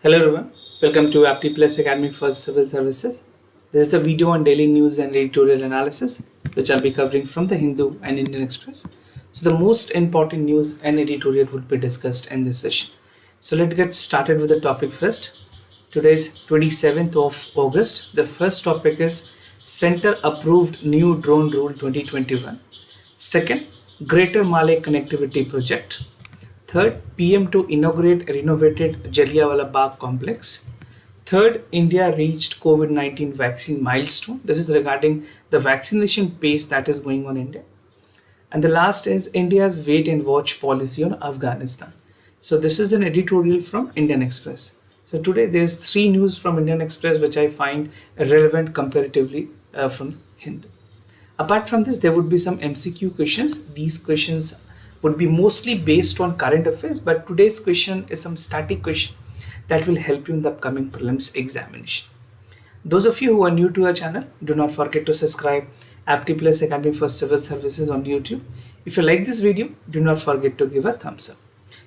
Hello everyone, welcome to Apti Plus Academy for Civil Services. This is a video on daily news and editorial analysis, which I'll be covering from the Hindu and Indian Express. So the most important news and editorial would be discussed in this session. So let's get started with the topic first. Today is 27th of August. The first topic is Center approved new drone rule 2021. Second, Greater Malay Connectivity Project. Third, PM to inaugurate renovated Jallianwala Bagh complex. Third, India reached COVID-19 vaccine milestone. This is regarding the vaccination pace that is going on in India. And the last is India's wait and watch policy on Afghanistan. So this is an editorial from Indian Express. So today there's three news from Indian Express which I find relevant comparatively from Hindu. Apart from this, there would be some MCQ questions. These questions would be mostly based on current affairs, but today's question is some static question that will help you in the upcoming prelims examination. Those of you who are new to our channel, do not forget to subscribe Apti Plus Academy for Civil Services on YouTube. If you like this video, do not forget to give a thumbs up.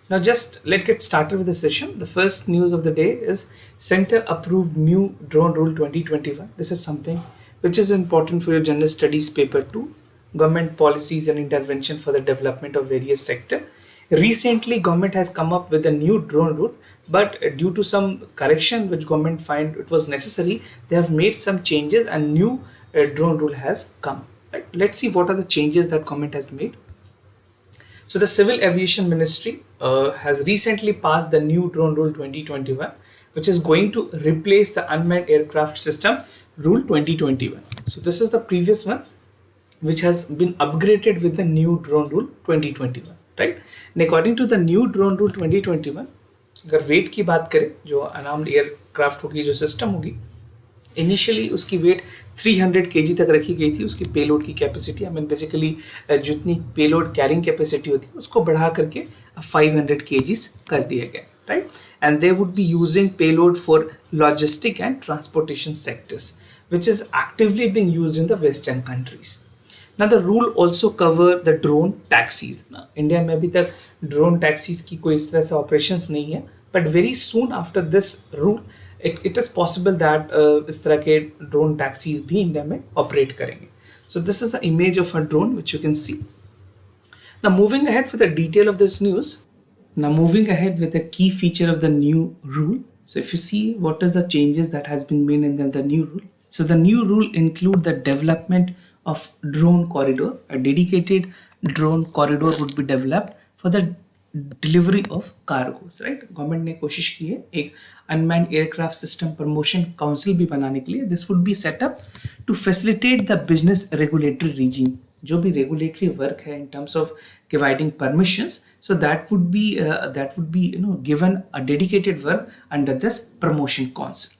Now let's get started with the session. The first news of the day is Center approved new drone rule 2021. This is something which is important for your general studies paper 2. Government policies and intervention for the development of various sector. Recently, government has come up with a new drone rule, but due to some correction which government find it was necessary, they have made some changes and new drone rule has come. Right? Let's see what are the changes that government has made. So the Civil Aviation Ministry has recently passed the new drone rule 2021, which is going to replace the unmanned aircraft system rule 2021. So this is the previous one, which has been upgraded with the new drone rule 2021, right? And according to the new drone rule 2021, अगर wait की बात करें, जो unarmed aircraft होगी, जो system होगी, initially उसकी wait 300 kg तक रखी गई थी. उसकी पेलोड की कैपेसिटी, आई मीन बेसिकली जितनी पेलोड कैरिंग कैपेसिटी होती है उसको बढ़ा करके 500 kg कर दिया गया, right? And they would be using payload for logistic and transportation sectors, which is actively being used in the Western countries. Now the rule also cover the drone taxis. Now, India में अभी तक drone taxis की कोई इस तरह से operations नहीं है, but very soon after this rule, it is possible that इस तरह के drone taxis भी India में operate करेंगे. So this is an image of a drone which you can see. Now moving ahead with the detail of this news. Now moving ahead with the key feature of the new rule. So if you see what is the changes that has been made in the new rule. So the new rule include the development of drone corridor. A dedicated drone corridor would be developed for the delivery of cargos, right? Government ने कोशिश की है एक unmanned aircraft system promotion council भी बनाने के लिए. This would be set up to facilitate the business regulatory regime. जो भी regulatory work है in terms of providing permissions, so that would be given a dedicated work under this promotion council.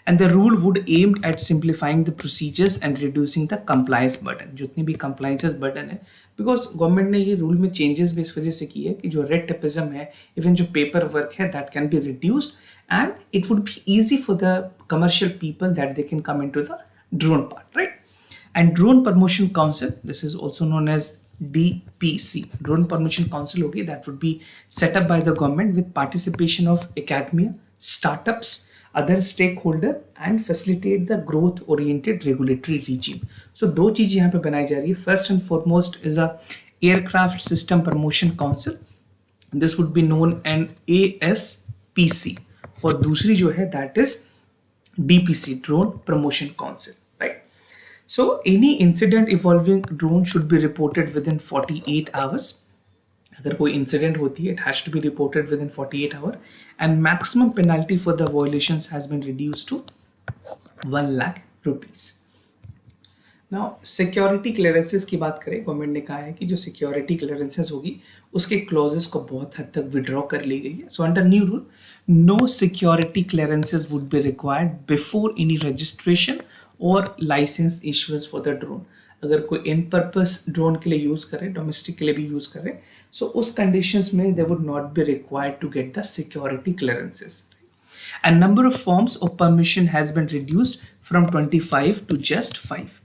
And the rule would aim at simplifying the procedures and reducing the compliance burden. जितनी भी compliance burden है, because government ने ये rule में changes भी इस वजह से की है कि जो red tapeism है, even जो paper work है, that can be reduced and it would be easy for the commercial people that they can come into the drone part, right? And Drone Promotion Council, this is also known as DPC, Drone Promotion Council होगी, that would be set up by the government with participation of academia, startups, other stakeholder and facilitate the growth oriented regulatory regime. So दो चीज यहाँ पे बनाई जा रही है. First and foremost is a aircraft system promotion council. This would be known as ASPC. और दूसरी जो है that is DPC, Drone Promotion Council, right? So any incident involving drone should be reported within 48 hours. अगर कोई incident होती है, it has to be reported within 48 hours, and maximum penalty for the violations has been reduced to 1 lakh rupees. Now security clearances की बात करें, government ने कहा है कि जो security clearances होगी उसके clauses को बहुत हद तक withdraw कर ली गई है. So under new rule, no security clearances would be required before any registration or license issuance for the drone. अगर कोई इन पर्पस ड्रोन के लिए यूज करे, डोमेस्टिक के लिए भी यूज करे, सो उस कंडीशंस में they would not be required to get the security clearances. And number of forms of permission has been reduced from 25 to just 5.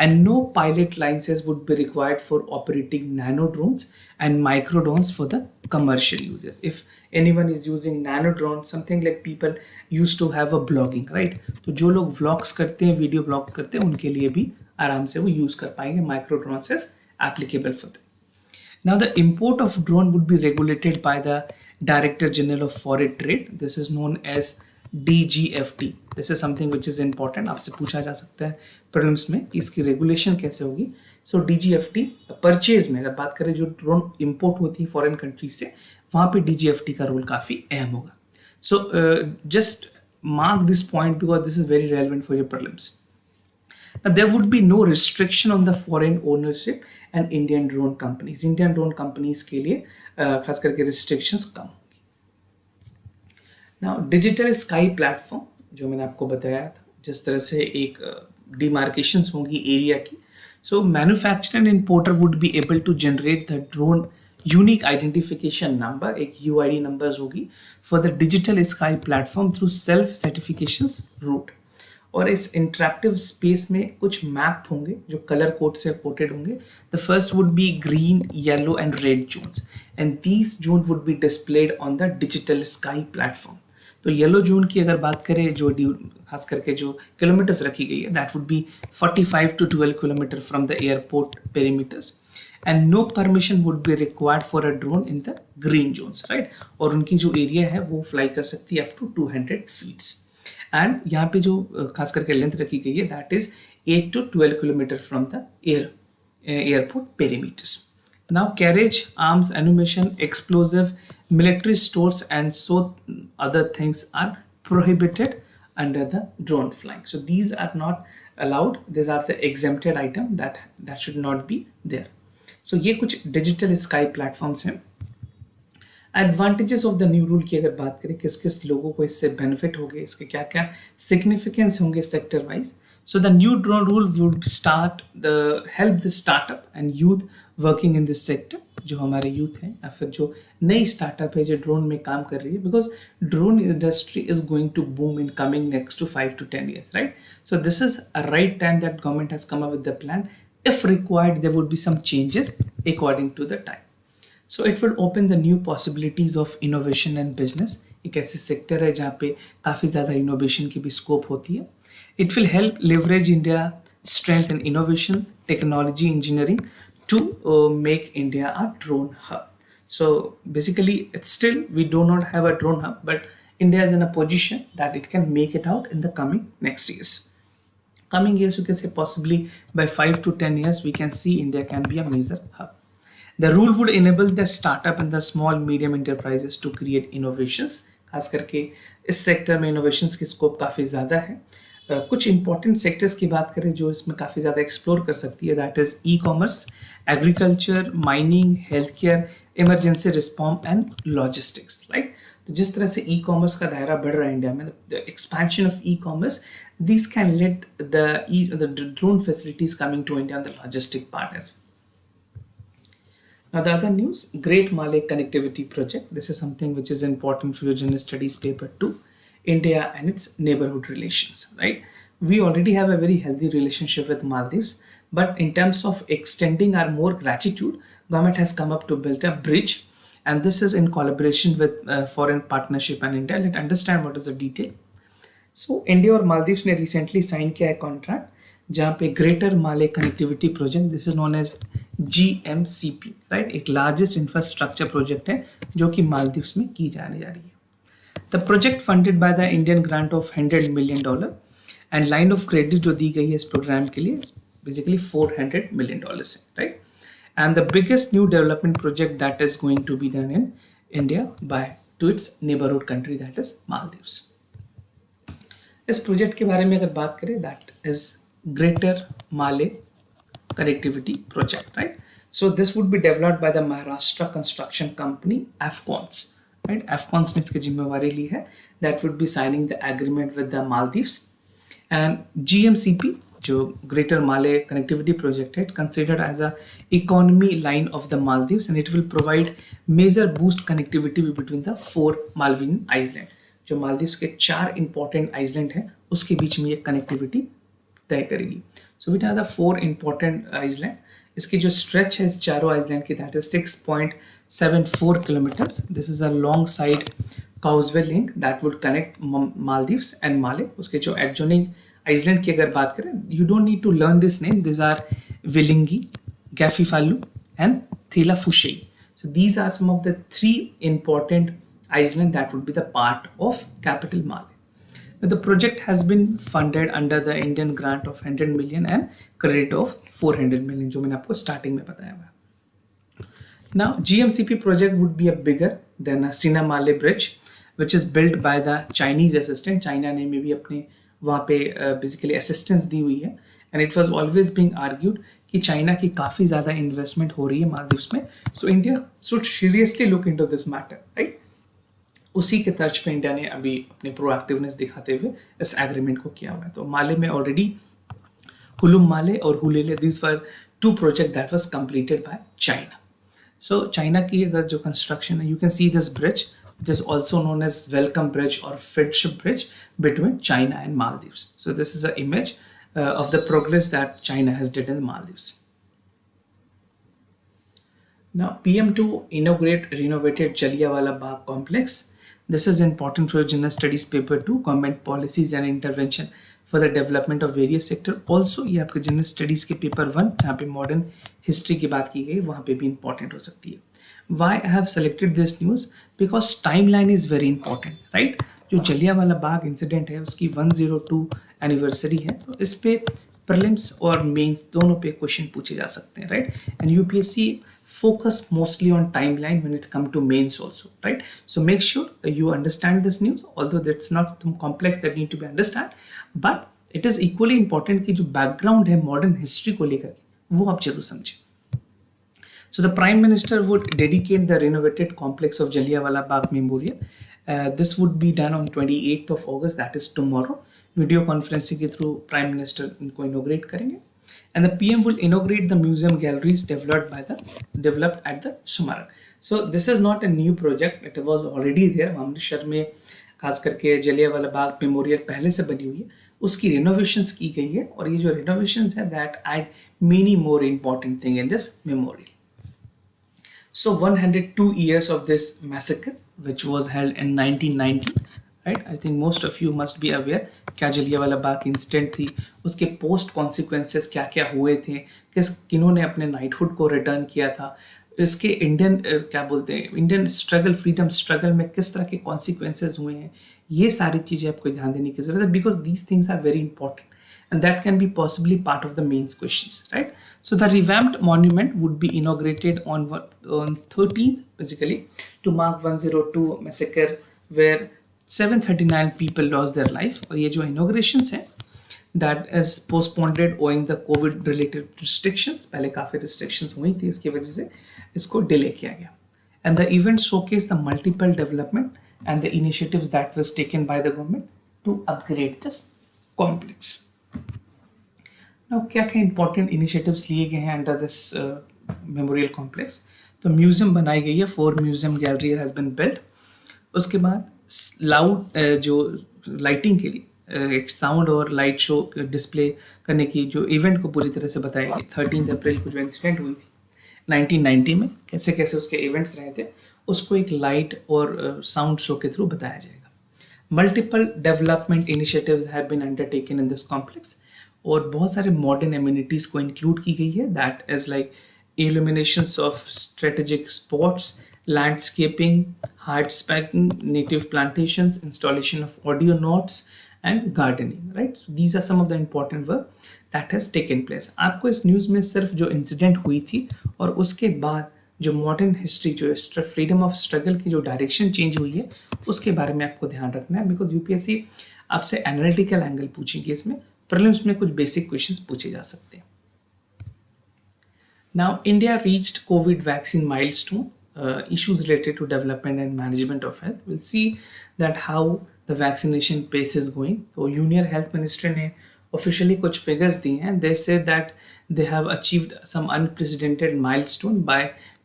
and no pilot license would be required for operating nano drones and micro drones for the commercial uses. If anyone is using nano drone, something like people used to have a blogging, right? तो जो लोग vlogs करते हैं, video blog करते हैं, उनके लिए भी आराम से वो यूज कर पाएंगे. Micro drones is applicable for them. Now, the import of drone would be regulated by the Director General of Foreign Trade. This is known as DGFT. This is something which is important. आपसे पूछा जा सकता है prelims में कि इसकी regulation कैसे होगी. So DGFT purchase में अगर बात करें जो drone import होती है foreign country से, वहाँ पे DGFT का role काफ़ी अहम होगा. So just mark this point because this is very relevant for your prelims. Now, there would be no restriction on the foreign ownership and Indian drone companies. Indian drone companies के लिए खास करके restrictions कम होंगी. Now, digital sky platform जो मैंने आपको बताया था, जिस तरह से एक demarcations होंगी area की. So, manufacturer and importer would be able to generate the drone unique identification number, एक UID numbers होगी for the digital sky platform through self certifications route. और इस इंटरेक्टिव स्पेस में कुछ मैप होंगे जो कलर कोड से कोटेड होंगे. The first would be green, yellow and red zones, and these zone would be displayed on the digital sky platform. तो yellow zone की अगर बात करें, जो खास करके जो किलोमीटर्स रखी गई है, that would be 45 to 12 kilometre from the airport perimeters, and no permission would be required for a drone in the green zones, right. और उनकी जो एरिया है वो फ्लाई कर सकती है अप टू 200 फीट्स. एंड यहाँ पे जो खास करके लेंथ रखी गई है, that is 8 to 12 kilometre from the airport perimeters. Now carriage, arms, animation, explosive, military stores and so other things are prohibited under the drone flying. So these are not allowed. These are the exempted item that should not be there. So ये कुछ digital sky platforms हैं. Advantages of the new rule की अगर बात करें, किस किस लोगों को इससे बेनिफिट होंगे, इसके क्या क्या सिग्निफिकेंस होंगे sector wise. So the new drone rule would help the startup and youth working in this sector. जो हमारे यूथ हैं या फिर जो नई स्टार्टअप है जो ड्रोन में काम कर रही है, because drone industry is going to boom in coming next to 5 to 10 years, right. So this is a right time that government has come up with the plan. If required there would be some changes according to the time. So it will open the new possibilities of innovation and business. एक ऐसे sector है जहाँ पे काफ़ी ज़्यादा innovation की भी scope होती है. It will help leverage India strength in innovation, technology, engineering to make India a drone hub. So basically, it's still we do not have a drone hub, but India is in a position that it can make it out in the coming next years. Coming years, you can say possibly by 5 to 10 years, we can see India can be a major hub. The rule would enable the startup and the small medium enterprises to create innovations. खास करके इस sector में innovations की scope काफ़ी ज़्यादा है. कुछ important sectors की बात करें जो इसमें काफ़ी ज़्यादा एक्सप्लोर कर सकती है, that is e commerce, agriculture, mining, health care, emergency response and logistics, right. तो जिस तरह से ई कॉमर्स का दायरा बढ़ रहा है इंडिया में, the expansion of e commerce, this can let the drone facilities coming to India on the logistic part as. Now the other news, Great Malay Connectivity Project. This is something which is important for your General Studies paper 2, India and its neighborhood relations, right? We already have a very healthy relationship with Maldives, but in terms of extending our more gratitude, government has come up to build a bridge, and this is in collaboration with Foreign Partnership and India. Let's understand what is the detail. So India और Maldives ने recently sign किया है contract जहाँ पे greater Male connectivity project, this is known as GMCP, right. एक largest infrastructure project है जो कि मालदीव्स में की जाने जा रही है. The project funded by the Indian grant of $100 million and line of credit जो दी गई है इस प्रोग्राम के लिए बेसिकली $400 million है, right. And the biggest new development project that is going to be done in India by to its neighbourhood country that is Maldives. इस project के बारे में अगर बात करें, that is Greater Malay Connectivity Project, right? So this would be developed by the Maharashtra Construction Company, AFCONS, right? AFCONS ने इसकी जिम्मेवारी ली है. That would be signing the agreement with the Maldives. And GMCP, जो Greater Malay Connectivity Project है, considered as a economy line of the Maldives, and it will provide major boost connectivity between the 4 Malvian Islands. जो मालदीव्स के 4 important island हैं उसके बीच में ये connectivity तय करेगी. So which are the four important island? इसकी जो stretch है इस चारों island की, that is 6.74 kilometers. This is a long side causeway link that would connect Maldives and Male. उसके जो adjoining island की अगर बात करें, you don't need to learn this name. These are Vilingi, Gafifalu and Thilafushe. So these are some of the three important islands that would be the part of capital Male. Now, the project has been funded under the Indian grant of 100 million and credit of 400 million, जो मैंने आपको starting में बताया हुआ है. Now, GMCP project would be a bigger than a Sinamale bridge, which is built by the Chinese assistant. China ने में भी अपने वहाँ पे basically assistance दी हुई है, and it was always being argued कि चाइना की काफ़ी ज़्यादा इन्वेस्टमेंट हो रही है मालदीव्स में, so India should seriously look into this matter, right. उसी के तर्ज पे इंडिया ने अभी अपने प्रोएक्टिवनेस दिखाते हुए इस एग्रीमेंट को किया हुआ है. तो माले में ऑलरेडी हुलुम माले और Hulhule, this were two project that was completed by China. So China की अगर जो कंस्ट्रक्शन है, you can see this bridge, it is also known as welcome bridge और friendship bridge between China and Maldives. So this is a image of the progress that China has did in the Maldives. Now, PM to inaugurate renovated Jallianwala Bagh complex. This is important for General Studies paper 2, government policies and intervention for the development of various sector. Also, ये आपके General Studies के paper 1 जहाँ पे modern history की बात की गई, वहाँ पे भी important हो सकती है. Why I have selected this news? Because timeline is very important, right? जो जलियांवाला बाग इंसिडेंट है उसकी 102 एनिवर्सरी है, तो इस पे प्रीलिम्स और मेंस दोनों पे क्वेश्चन पूछे जा सकते हैं, right. And UPSC focus mostly on timeline when it come to mains also, right. So make sure you understand this news, although that's not complex that need to be understand, but it is equally important कि जो background है modern history को लेकर वो आप जरूर समझें. So the Prime Minister would dedicate the renovated complex of Jallianwala Bagh Memorial. This would be done on 28th of August, that is tomorrow. Video conferencing के through Prime Minister इनको inaugurate करेंगे. And the PM will inaugurate the museum galleries developed at the Smarak. So this is not a new project. It was already there. Amritsar में खास करके Jallianwala Bagh memorial पहले से बनी हुई है, उसकी रिनोवेशंस की गई है, और ये जो रिनोवेशंस है that add many more important thing in this memorial. So 102 years of this massacre, which was held in 1990, right? I think most of you must be aware क्या जलियांवाला बाग इंसिडेंट थी, उसके पोस्ट कॉन्सिक्वेंसेस क्या क्या हुए थे, किन्होंने अपने नाइटहुड को return किया था, इसके इंडियन क्या बोलते हैं इंडियन स्ट्रगल, फ्रीडम स्ट्रगल में किस तरह के कॉन्सिक्वेंसेस हुए हैं, ये सारी चीज़ें आपको ध्यान देने की जरूरत है, because these things are very important and that can be possibly part of the mains questions, right? So the revamped monument would be inaugurated on 13th, basically, to mark 102 massacre where 739 people lost their life. और ये जो inaugurations है that is postponed owing the COVID related restrictions. पहले काफ़ी restrictions हुई थी, इसकी वजह से इसको delay किया गया. And the event showcased the multiple development and the initiatives that was taken by the government to upgrade this complex. Now, क्या क्या इंपॉर्टेंट इनिशिएटिव्स लिए गए हैं अंडर दिस मेमोरियल कॉम्प्लेक्स. तो म्यूजियम बनाई गई है, 4 museum gallery has been built. उसके बाद लाउड जो लाइटिंग के लिए एक साउंड और लाइट शो डिस्प्ले करने की जो इवेंट को पूरी तरह से बताएगी. 13 अप्रैल को जो इंसिडेंट हुई थी 1990 में, कैसे कैसे उसके इवेंट्स रहे थे, उसको एक लाइट और साउंड शो के थ्रू बताया जाएगा. Multiple development initiatives have been undertaken in this complex, और बहुत सारे मॉडर्न एमिनिटीज़ को इंक्लूड की गई है. That is like illuminations of strategic spots, landscaping, hardscaping, native plantations, installation of audio notes and gardening, right. These are some of the important work that has taken place. आपको इस news में सिर्फ जो incident हुई थी और उसके बाद जो मॉडर्न हिस्ट्री, जो फ्रीडम ऑफ स्ट्रगल की जो डायरेक्शन चेंज हुई है, उसके बारे में आपको ध्यान रखना है, बिकॉज यूपीएससी आपसे एनालिटिकल एंगल पूछेगी. इसमें प्रीलिम्स में कुछ बेसिक क्वेश्चंस पूछे जा सकते हैं. Now India reached Covid vaccine milestone, issues related to development and management of health. We'll see that how the vaccination pace is going. तो यूनियन हेल्थ मिनिस्टर ने officially कुछ फिगर्स दिए हैं. They said that they have achieved some unprecedented milestone by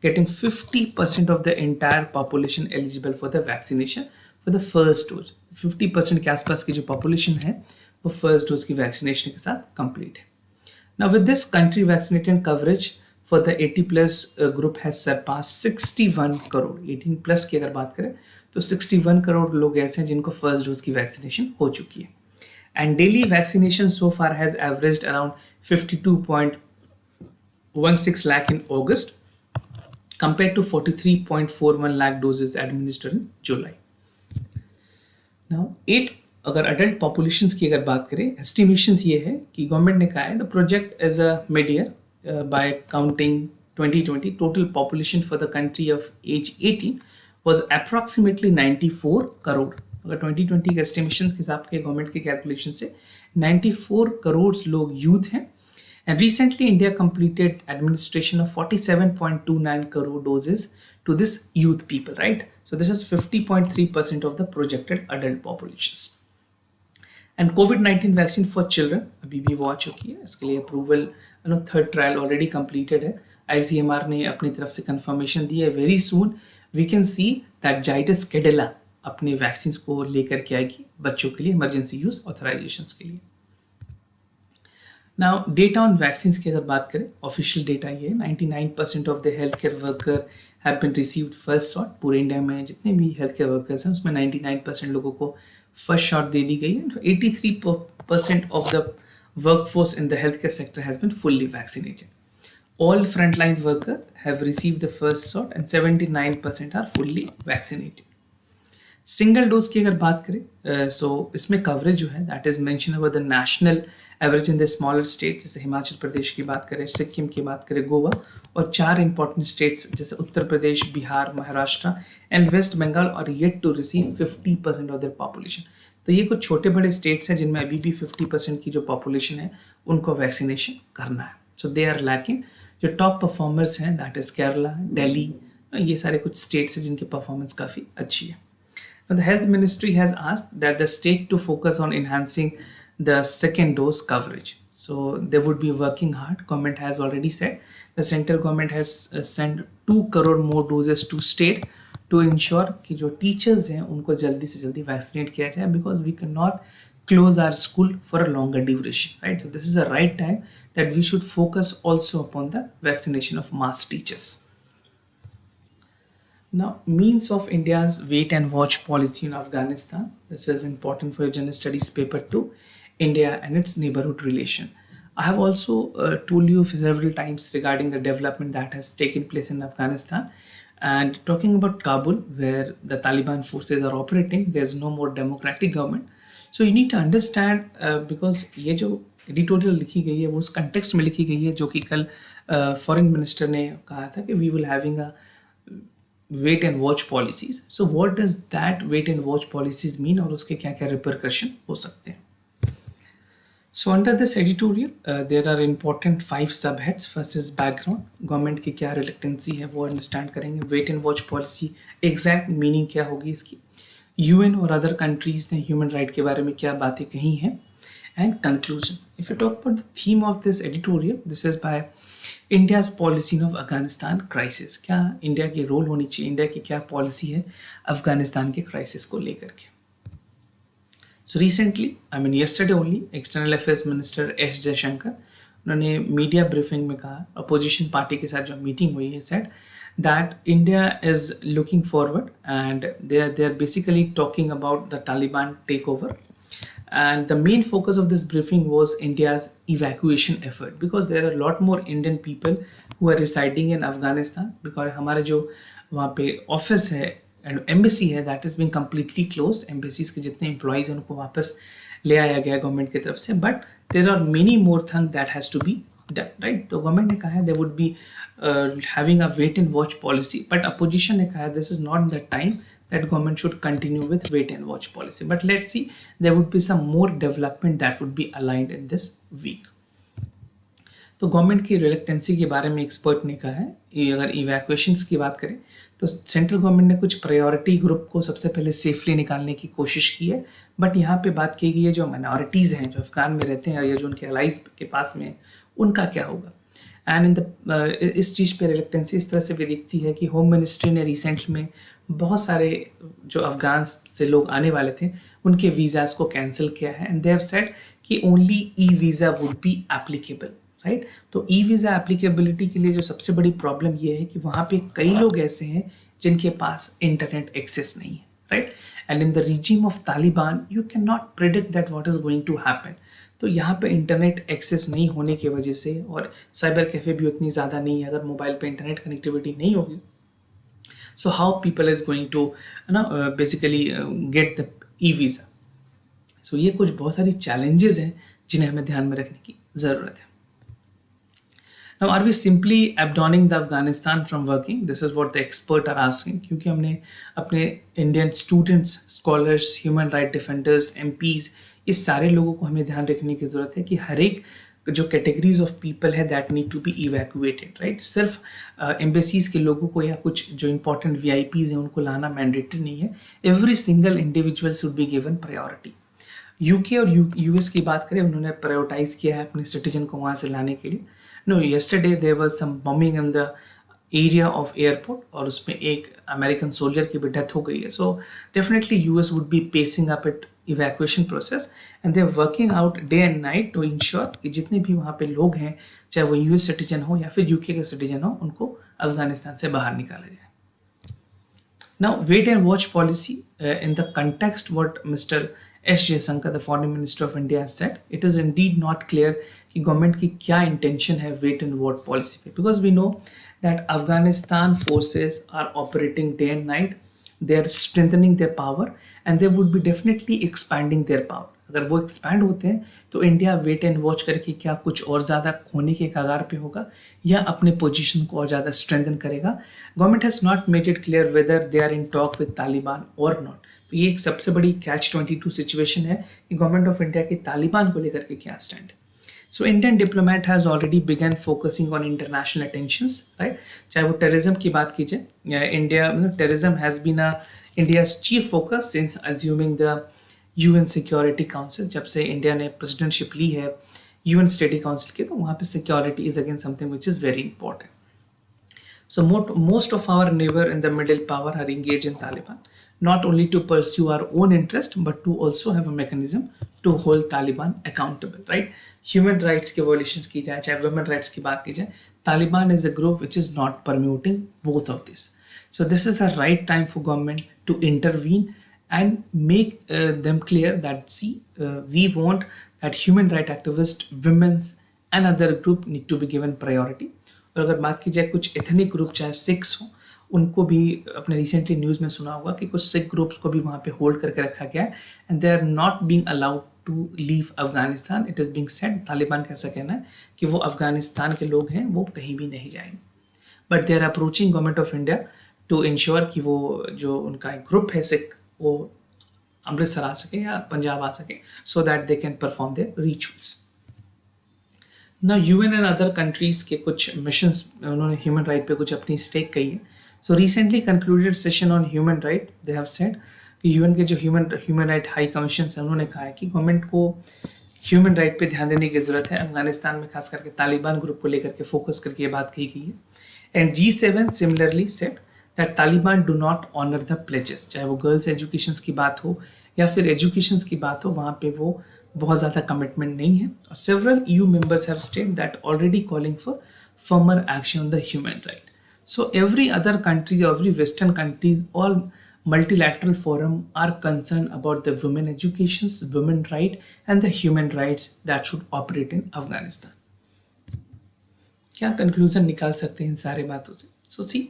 getting 50% of the entire population eligible for the vaccination for the first dose. 50% के आसपास की जो population है वो फर्स्ट डोज की वैक्सीनेशन के साथ कंप्लीट है. Now, with this, country vaccination coverage for the 80 plus group has surpassed 61 crore. 18 plus की अगर बात करें तो 61 करोड़ लोग ऐसे हैं जिनको फर्स्ट डोज की वैक्सीनेशन हो चुकी है. And daily vaccination so far has averaged around 52.16 lakh in August compared to 43.41 lakh doses administered in July. Now, 8 अगर अडल्ट पॉपुलेशंस की अगर बात करें, एस्टिमेशंस ये है कि गवर्नमेंट ने कहा है the project as a mid year by counting 2020 total population for the country of as 18 was approximately 94 crore. अगर 2020 के एस्टिमेशंस के हिसाब के गवर्नमेंट के कैलकुलेशन से 94 करोड़ लोग यूथ हैं. And recently, India completed administration of 47.29 crore doses to this youth people, right? So this is 50.3% of the projected adult populations. And COVID-19 vaccine for children अभी भी वो आ चुकी है. इसके लिए approval third trial already completed है. ICMR ने अपनी तरफ से कंफर्मेशन दी है. Very soon we can see that Zydus Cadila अपने वैक्सीन को लेकर के आएगी बच्चों के लिए इमरजेंसी यूज ऑथराइजेशन के लिए. नाउ डेटा ऑन वैक्सीन की अगर बात करें, ऑफिशियल डेटा ये 99% of the health care worker have been received first shot. पूरे इंडिया में जितने भी हेल्थ केयर वर्कर्स हैं उसमें 99% लोगों को फर्स्ट शॉट दे दी गई है. 83% of the workforce in the health care sector has been fully vaccinated. All frontline workers have received the first shot and 79% are fully vaccinated. Single dose की अगर बात करें सो इसमें कवरेज जो है that is mention about the national average in the smaller state. जैसे हिमाचल प्रदेश की बात करें, सिक्किम की बात करें, गोवा और 4 इंपॉर्टेंट स्टेट्स जैसे उत्तर प्रदेश, बिहार, महाराष्ट्र एंड वेस्ट बंगाल और yet to receive 50% of their population. तो ये कुछ छोटे बड़े स्टेट्स हैं जिनमें अभी भी 50% की जो पॉपुलेशन है उनको वैक्सीनेशन करना है. सो दे आर लैकिंग. जो टॉप परफॉर्मर्स हैं दैट इज केरला, दिल्ली, ये सारे कुछ स्टेट्स हैं जिनकी परफॉर्मेंस काफ़ी अच्छी है. Now, the health ministry has asked that the state to focus on enhancing the second dose coverage. So they would be working hard. Government has already said the central government has sent 2 crore more doses to state to ensure कि जो teachers हैं उनको जल्दी से जल्दी vaccinate किया जाए because we cannot close our school for a longer duration, right? So this is the right time that we should focus also upon the vaccination of mass teachers. Now, means of India's wait and watch policy in Afghanistan. This is important for your general studies paper 2, India and its neighborhood relation. I have also told you several times regarding the development that has taken place in Afghanistan. And talking about Kabul, where the Taliban forces are operating, there's no more democratic government. So you need to understand because ये जो editorial लिखी गई है वो उस context में लिखी गई है जो कि कल फॉरेन मिनिस्टर ने कहा था कि we will having a wait and watch policies. So what does that wait and watch policies mean और उसके क्या क्या रिपरकशन हो सकते हैं. So under this editorial there are important 5 sub heads. First is background, government की क्या reluctancy है वो अंडरस्टैंड करेंगे. Wait and watch policy exact meaning क्या होगी इसकी. यूएन और अदर कंट्रीज ने ह्यूमन राइट के बारे में क्या बातें कही हैं. And conclusion. If you talk about the theme of this editorial, this is by India's policy of Afghanistan crisis. क्या इंडिया की रोल होनी चाहिए, इंडिया की क्या पॉलिसी है अफगानिस्तान के क्राइसिस को लेकर के. So recently yesterday only external affairs minister S Jaishankar उन्होंने मीडिया ब्रीफिंग में कहा, अपोजिशन पार्टी के साथ जो मीटिंग हुई है, said that India is looking forward and they are basically talking about the Taliban takeover. And the main focus of this briefing was India's evacuation effort because there are a lot more Indian people who are residing in Afghanistan because हमारे जो वहाँ पे office है and embassy है that is being completely closed. Embassies के जितने employees हैं उनको वापस ले आया गया गवर्नमेंट की तरफ से, but there are many more things that has to be done, right. तो गवर्नमेंट ने कहा है there would be having a wait and watch policy, but opposition ने कहा this is not the time that government should continue with wait and watch policy. But let's see, there would be some more development that would be aligned in this week. तो government की रिलेक्टेंसी के बारे में expert ने कहा है अगर इवैक्यूएशंस की बात करें तो सेंट्रल गवर्नमेंट ने कुछ प्रायोरिटी ग्रुप को सबसे पहले सेफली निकालने की कोशिश की है, बट यहाँ पे बात की गई है जो माइनॉरिटीज़ हैं जो अफगान में रहते हैं या जो उनके अलाइज के पास में उनका क्या होगा. एंड इन द इस चीज़ पे रिलेक्टेंसी इस तरह से भी दिखती है कि होम मिनिस्ट्री ने रिसेंट में बहुत सारे जो अफगान से लोग आने वाले थे उनके वीज़ाज़ को कैंसिल किया है. एंड दे हैव सेड कि only e visa would be applicable, right. तो ई वीज़ा एप्लीकेबिलिटी के लिए जो सबसे बड़ी प्रॉब्लम ये है कि वहाँ पे कई लोग ऐसे हैं जिनके पास इंटरनेट एक्सेस नहीं है, right. And in the regime of Taliban you can not predict that what is going to happen. तो यहाँ पे इंटरनेट एक्सेस नहीं होने की वजह से, और साइबर कैफ़े भी उतनी ज़्यादा नहीं है, अगर मोबाइल पे इंटरनेट कनेक्टिविटी नहीं होगी, so how people is going to basically get the e visa. So ये कुछ बहुत सारी चैलेंजेस हैं जिन्हें हमें ध्यान में रखने की ज़रूरत है। Now, are we simply abandoning the Afghanistan from working? This is what the experts are asking. क्योंकि हमने अपने Indian students, scholars, human right defenders, MPs, इस सारे लोगों को हमें ध्यान रखने की ज़रूरत है कि हर एक जो कैटेगरीज ऑफ पीपल है that need to be evacuated, right. सिर्फ एम्बेसीज के लोगों को या कुछ जो इंपॉर्टेंट वीआईपीज हैं उनको लाना मैंडेटरी नहीं है। Every single individual should be given priority. UK और यूएस की बात करें, उन्होंने प्रायोरिटाइज किया है अपने सिटीजन को वहाँ से लाने के लिए। No, yesterday there was some bombing in the area of airport और उसमें एक अमेरिकन सोल्जर की भी डेथ हो गई है। So definitely US would be pacing up it evacuation process and they are working out day and night to ensure कि जितने भी वहाँ पे लोग हैं, चाहे वो यूएस सिटीजन हो या फिर यूके के सिटीजन हो, उनको अफगानिस्तान से बाहर निकाला जाए। Now, wait and watch policy in the context what Mr. S. Jaishankar, the Foreign Minister of India, has said. It is indeed not clear कि गवर्नमेंट की क्या इंटेंशन है वेट एंड वॉच पॉलिसी पे, because we know that Afghanistan forces are operating day and night, they are strengthening their power and they would be definitely expanding their power. अगर वो expand होते हैं तो इंडिया वेट एंड वॉच करके क्या कुछ और ज़्यादा खोने के कगार पे होगा या अपने पोजीशन को और ज़्यादा स्ट्रेंथन करेगा। Government has not made it clear whether they are in talk with Taliban और नॉट। तो ये एक सबसे बड़ी कैच-22 सिचुएशन है कि गवर्नमेंट ऑफ इंडिया की तालिबान को लेकर के क्या स्टैंड है। So Indian diplomat has already begun focusing on international attentions, right? चाहे वो टेररिज्म की बात कीजिए, India terrorism has been India's chief focus since assuming the UN Security Council। जब से इंडिया ने प्रेसिडेंटशिप ली है UN Security Council की, तो वहाँ पे security is again something which is very important. So most of our neighbor in the middle power are engaged in Taliban, not only to pursue our own interest, but to also have a mechanism to hold Taliban accountable, right? Human rights के violations की जाए, चाहे women rights की बात की जाए, Taliban is a group which is not permitting both of this. So this is the right time for government to intervene and make them clear that we want that human right activists, women's and other group need to be given priority. और अगर बात की जाए कुछ ethnic group, चाहे Sikhs हो, उनको भी अपने रिसेंटली न्यूज़ में सुना होगा कि कुछ सिख ग्रुप्स को भी वहाँ पे होल्ड करके रखा गया है and they are not being allowed to leave Afghanistan. It is being said, Taliban का ऐसा कहना है कि वो अफगानिस्तान के लोग हैं, वो कहीं भी नहीं जाएंगे, but they are approaching government of India to ensure कि वो जो उनका एक ग्रुप है सिख, वो अमृतसर आ सके या पंजाब आ सके, so that they can perform their rituals. ना यूएन एंड अदर कंट्रीज़ के कुछ मिशंस, उन्होंने ह्यूमन राइट पे कुछ अपनी स्टेक कही है। So recently concluded session on human right, they have said कि यूएन के जो ह्यूमन राइट हाई कमीशन है, उन्होंने कहा है कि गवर्नमेंट को ह्यूमन राइट पे ध्यान देने की ज़रूरत है। अफगानिस्तान में खास करके तालिबान ग्रुप को लेकर के फोकस करके ये बात कही गई है। And G7 similarly said that Taliban do not honour the pledges, चाहे वो गर्ल्स एजुकेशन की बात हो या फिर एजुकेशन की बात हो, वहाँ पे वो बहुत ज़्यादा कमिटमेंट नहीं है। और several EU members have stated that already calling for firmer action on the human right. So every other country, every Western countries, all multilateral forum are concerned about the women educations, women right and the human rights that should operate in Afghanistan. क्या conclusion निकाल सकते हैं इन सारे बातों से? So see,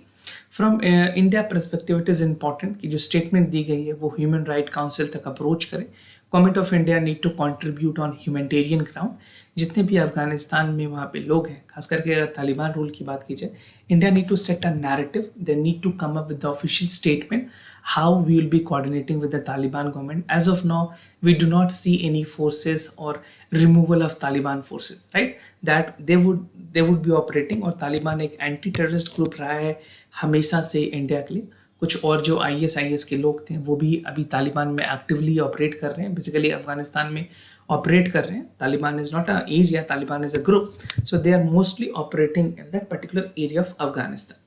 from India perspective it is important कि जो स्टेटमेंट दी गई है वो ह्यूमन राइट काउंसिल तक अप्रोच करे। Government of India need to contribute on humanitarian ground. जितने भी अफगानिस्तान में वहाँ पे लोग हैं, खास करके अगर तालिबान रूल की बात की जाए, India need to set a narrative, they need to come up with the official statement how we will be coordinating with the Taliban government. As of now, we do not see any forces or removal of Taliban forces, right? That they would be operating, और तालिबान एक anti terrorist group रहा है हमेशा से India के लिए। कुछ और जो IS के लोग थे वो भी अभी तालिबान में एक्टिवली ऑपरेट कर रहे हैं, बेसिकली अफगानिस्तान में ऑपरेट कर रहे हैं। Taliban is not a area, Taliban is a group, so they are mostly operating in that particular area of Afghanistan.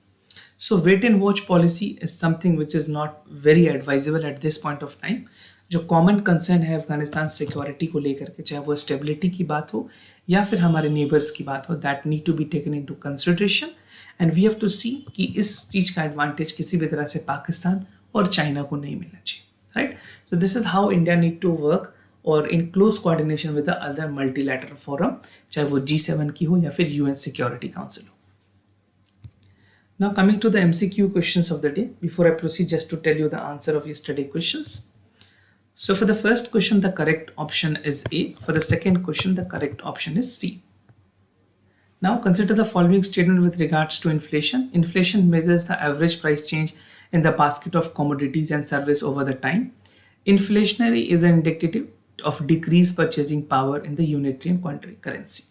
So wait and watch policy is something which is not very advisable at this point of time. जो common concern है Afghanistan security को लेकर के, चाहे वो stability की बात हो या फिर हमारे नेबर्स की बात हो, that need to be taken into consideration and we have to see कि इस चीज़ का एडवांटेज किसी भी तरह से पाकिस्तान और चाइना को नहीं मिलना चाहिए, right? So this is how India need to work और in close coordination with the other multilateral forum, चाहे वो G7 की हो या फिर UN सिक्योरिटी काउंसिल हो. Now coming to the MCQ questions of the day, before I proceed, just to tell you the answer of yesterday questions. So for the first question, the correct option is A. For the second question, the correct option is C. Now consider the following statement with regards to inflation. Inflation measures the average price change in the basket of commodities and service over the time. Inflationary is an indicative of decreased purchasing power in the unitary and quantary currency.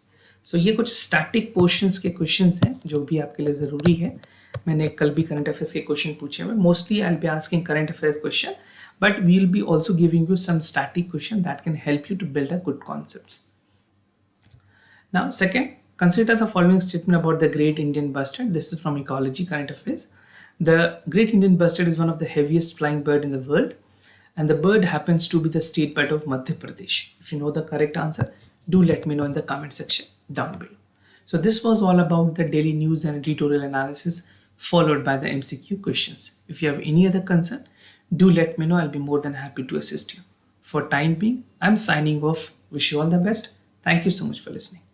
So ये कुछ static portions के questions हैं जो भी आपके लिए ज़रूरी है. मैंने कल भी करंट अफेयर्स के क्वेश्चन पूछे हुए. Mostly I will be asking current affairs question, but we will be also giving you some static question that can help you to build a good concepts. Now second, consider the following statement about the Great Indian Bustard. This is from Ecology Current Affairs. The Great Indian Bustard is one of the heaviest flying bird in the world, and the bird happens to be the state bird of Madhya Pradesh. If you know the correct answer, do let me know in the comment section down below. So this was all about the daily news and editorial analysis followed by the MCQ questions. If you have any other concern, do let me know. I'll be more than happy to assist you. For time being, I'm signing off. Wish you all the best. Thank you so much for listening.